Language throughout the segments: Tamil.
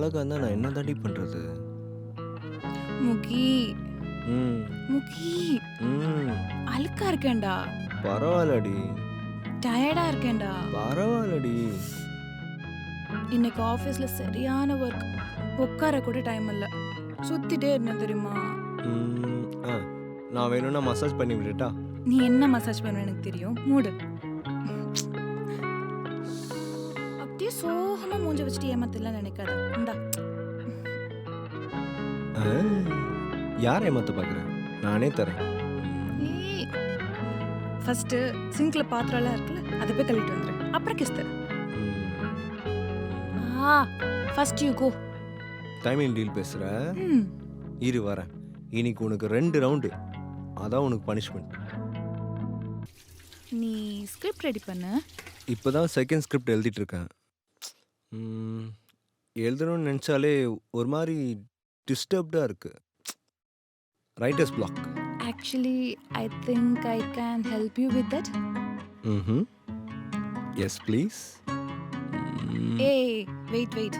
அழகா இருந்தா நான் என்ன தாண்டி பண்றது? முகி ம் முகி ம் அழுக்கா இருக்கேன்டா, பரவாயில்லடி, டயர்டா இருக்கேன்டா. பரவாயில்லடி. இன்னைக்கு ஆஃபீஸ்ல சரியான ஒர்க், உட்கார கூட டைம் இல்லை, சுத்திட்டே இருந்தேன் தெரியுமா. ம் ஆ நான் வேணும்னா மசாஜ் பண்ணி விடட்டா? நீ என்ன மசாஜ் பண்ண எனக்கு தெரியும், மூடு. அப்படியே சோகமா மூஞ்ச வச்சுட்டு ஏமாத்தலாம் நினைக்காத. இந்தா. ஆ, யாரை ஏமாத்த பார்க்குறேன்? நானே தரேன். ஃபர்ஸ்ட் சிங்க்ல பாத்திரம்லாம் இருக்குல்ல, அதை போய் கழுவிட்டு வந்துரு, அப்புறம் கிஸ் தரேன். First you go. Timing deal பேசுகிற? இரு வரேன். இன்னைக்கு உனக்கு 2 ரவுண்டு, அதான் உனக்கு பனிஷ்மெண்ட். நீ ஸ்கிரிப்ட் ரெடி பண்ணு. இப்போ தான் செகண்ட் ஸ்கிரிப்ட் எழுதிட்டு இருக்கேன். எழுதணும்னு நினச்சாலே ஒரு மாதிரி டிஸ்டர்ப்டாக இருக்குது. Writers block. Actually I think I can help you with that. Hmm yes please. ஏய் வெயிட் வெயிட்,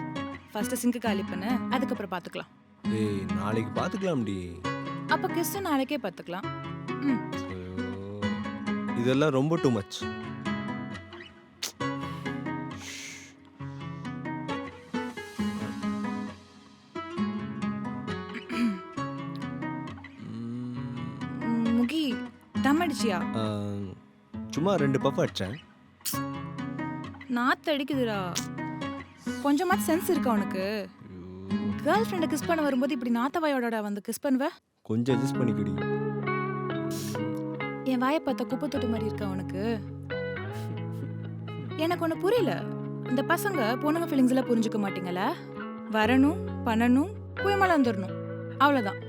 ஃபர்ஸ்ட் சிங்க் காலி பண்ணு, அதுக்கப்புறம் பார்த்துக்கலாம். ஏய் நாளைக்கு பார்த்துக்கலாம்டி. அப்போ கிஸ் நாளைக்கே பார்த்துக்கலாம். ம். ஐயோ, இதெல்லாம் ரொம்ப டூ மச். முகி தம் அடிச்சியா? சும்மா 2 பஃப் அடித்தேன். நாத்து அடிக்குதுடா, கொஞ்சமாச்சு சென்ஸ் இருக்கா உனக்கு? கேர்ள் ஃப்ரெண்டை கிஸ் பண்ண வரும்போது இப்படி நாத்த வாயோட வந்து கிஸ் பண்ணுவ? கொஞ்சம் அட்ஜஸ்ட் பண்ணிக்கடி. என் வாயை பார்த்தா குப்பை தொட்டு மாதிரி இருக்கா உனக்கு? எனக்கு ஒன்று புரியல, இந்த பசங்க பொண்ணுங்க ஃபீலிங்ஸ் எல்லாம் புரிஞ்சுக்க மாட்டீங்கல்ல? வரணும் பண்ணணும் போய் மலர்ந்துடணும், அவ்வளோதான்.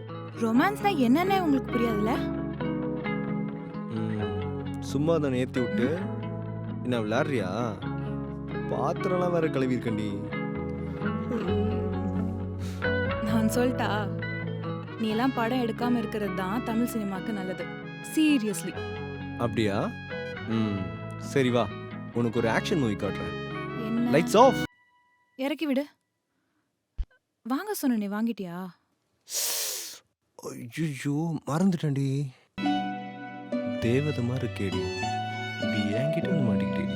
ரொமான்ஸ்னா என்னன்னே உங்களுக்கு புரியாதுல்ல? சும்மா தான் ஏற்றி விட்டு என்ன விளையாடுறியா? பாத்திரம்லாம் வேற கழுவிருக்கண்டி. நான் சொல்லிட்டா, நீ எல்லாம் படம் எடுக்காம இருக்கிறது தான் தமிழ் சினிமாக்கு நல்லது. சீரியஸ்லி. அப்படியா? சரி வா, உனக்கு ஒரு ஆக்ஷன் மூவி காட்டுறேன். என்ன? Lights off. இறக்கி விடு. வாங்க சொன்ன, நீ வாங்கிட்டியா? ஐயோ மறந்துட்டேன்டி. தேவதை மாதிரி இருக்கேடி, இப்படி என்கிட்ட வந்து மாட்டிக்கிட்டேடி.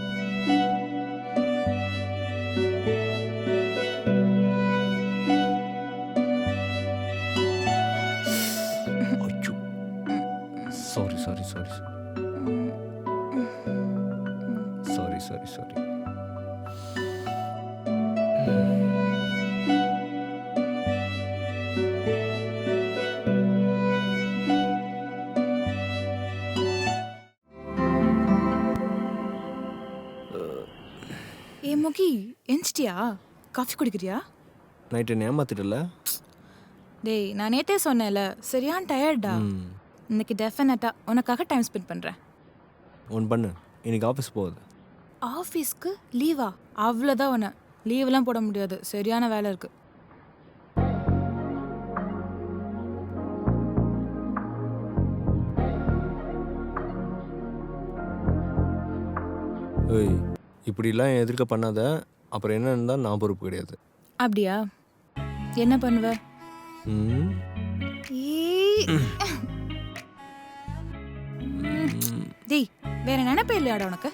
ஐயோ sorry sorry sorry sorry sorry sorry. ஏ முகி, எஞ்சிட்டியா? காஃபி குடிக்கிறியா? நைட்டு ஏமாத்திட்டல? டேய், நான் நேத்தே சொன்னேன்ல, சரியான டயர்டா. இன்னைக்கு டெஃபினட்டா உனக்காக டைம் ஸ்பெண்ட் பண்றேன். ஒன் பண்ணு, இன்னைக்கு ஆஃபீஸ் போகுது. ஆஃபீஸ்க்கு லீவா? அவ்வளோதான் உன்னை, லீவெல்லாம் போட முடியாது, சரியான வேலை இருக்கு. ஏய் இப்படிலாம் எதிர்க்க பண்ணாத, அப்புறம் என்ன இருந்தால் நான் பொறுப்பு கிடையாது. அப்படியா? என்ன பண்ணுவ? ம் டேய், வேற நினைப்பே இல்லையாடா உனக்கு?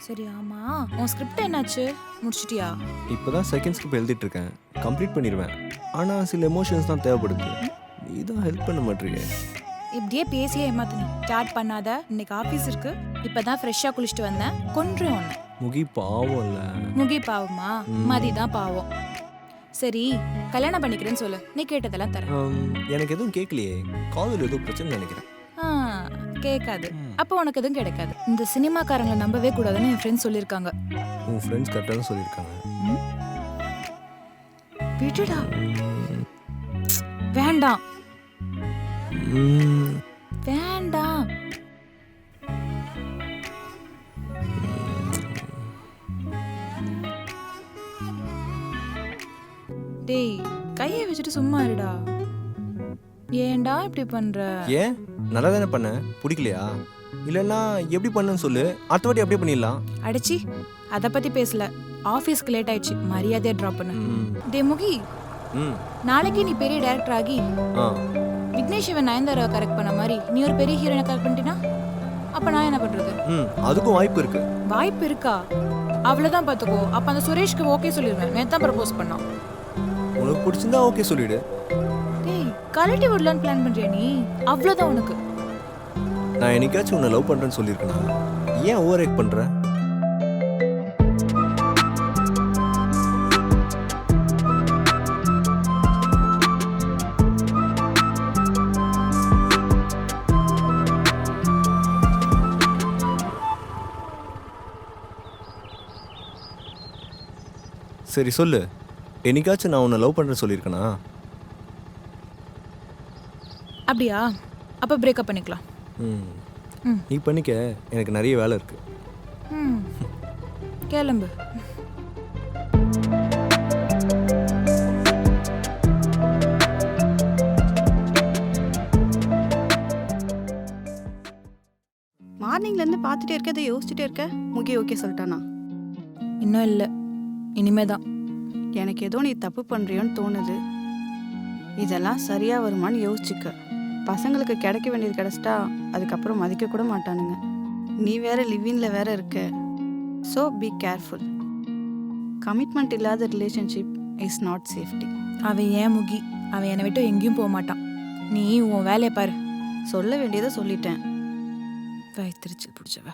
சரி ஆமா, உன் ஸ்கிரிப்ட் என்னாச்சு, முடிச்சிட்டியா? இப்போ தான் செகண்ட் ஸ்கிரிப்ட் எழுதிட்டு இருக்கேன், கம்ப்ளீட் பண்ணிடுவேன். ஆனால் சில எமோஷன்ஸ் தான் தேவைப்படுது. நீ தான் ஹெல்ப் பண்ண மாட்டேறியே. இப்படியே பேசியே ஏமாத்து. நீ ஸ்டார்ட் பண்ணாத, இன்னைக்கு ஆஃபீஸ் இருக்கு. இப்பதான் ஃப்ரெஷ்ஷாக குளிச்சுட்டு வந்தேன், கொன்றேன் ஒன்று. முகி பாவம் இல்லை. முகி பாவமா? மதி தான் பாவம். சரி, கல்யாணம் பண்ணிக்கிறேன்னு சொல்லு, நீ கேட்டதெல்லாம் தரேன். எனக்கு எதுவும் கேட்கலையே, காதல் ஏதோ பிரச்சனை நினைக்கிறேன். கேட்காது, அப்போ உனக்கு எதுவும் கிடைக்காது. இந்த சினிமாக்காரங்களை நம்பவே கூடாதுன்னு என் ஃப்ரெண்ட்ஸ் சொல்லியிருக்காங்க. உன் ஃப்ரெண்ட்ஸ் கரெக்டாக சொல்லியிருக்காங்க. விடுடா, வேண்டாம் வேண்டாம். டேய், கையை வச்சுட்டு சும்மா இருடா. ஏன்டா இப்படி பண்ற? ஏன் நல்லா தானே பண்ண, பிடிக்கலையா? இல்லைன்னா எப்படி பண்ணுன்னு சொல்லு, அடுத்த வாட்டி அப்படியே பண்ணிடலாம். அடிச்சி, அதை பத்தி பேசல. ஆஃபீஸ்க்கு லேட் ஆயிடுச்சு, மரியாதையா ட்ராப் பண்ணு. டே முகி, ம் நாளைக்கு நீ பெரிய டைரக்டர் ஆகி ஆ விக்னேஷ் சிவன் நயன்தாரா கரெக்ட் பண்ண மாதிரி நீ ஒரு பெரிய ஹீரோனை கரெக்ட் பண்ணிட்டீனா அப்ப நான் என்ன பண்றது? அதுக்கும் வாய்ப்பு இருக்கு. வாய்ப்பு இருக்கா? அவ்வளவுதான் பாத்துக்கோ. அப்ப அந்த சுரேஷ்க்கு ஓகே சொல்லிடுவேன். நேத்தான் ப்ரப்போஸ் பண்ணான். உனக்கு பிடிச்சிருந்தா ஓகே சொல்லிடு. டேய் கலட்டி விடலான்னு பிளான் பண்றியா நீ? அவ்வளவுதான் உனக்கு. நான் என்னைக்காச்சும் உன்னை லவ் பண்றேன்னு சொல்லியிருக்கேனா? ஏன் ஓவர் ஆக்ட் பண்ற? சரி சொல்லு, என்னைக்காச்சும் நான் உன்னை லவ் பண்றேன்னு சொல்லியிருக்கேனா? அப்படியா? அப்ப பிரேக்கப் பண்ணிக்கலாம். ம். நீ பண்ணிக்க, எனக்கு நிறைய வேலை இருக்கு. ம். கிளம்பு. மார்னிங்லேருந்து பார்த்துட்டே இருக்க, இதை யோசிச்சுட்டே இருக்க. முகி ஓகே சொல்லிட்டானா? இன்னும் இல்லை, இனிமேதான். எனக்கு ஏதோ நீ தப்பு பண்ணுறியோன்னு தோணுது. இதெல்லாம் சரியாக வருமானு யோசிச்சுக்க. பசங்களுக்கு கிடைக்க வேண்டியது கிடைச்சிட்டா அதுக்கப்புறம் மதிக்க கூட மாட்டானுங்க. நீ வேற லிவிங்கில் வேற இருக்க. So be careful. கமிட்மெண்ட் இல்லாத ரிலேஷன்ஷிப் இஸ் நாட் சேஃப்டி. அவன் ஏன் முகி, அவன் என்னை விட்டு எங்கேயும் போக மாட்டான். நீ உன் வேலையை பாரு. சொல்ல வேண்டியதை சொல்லிட்டேன். வயிற்றுச்சு பிடிச்சவ.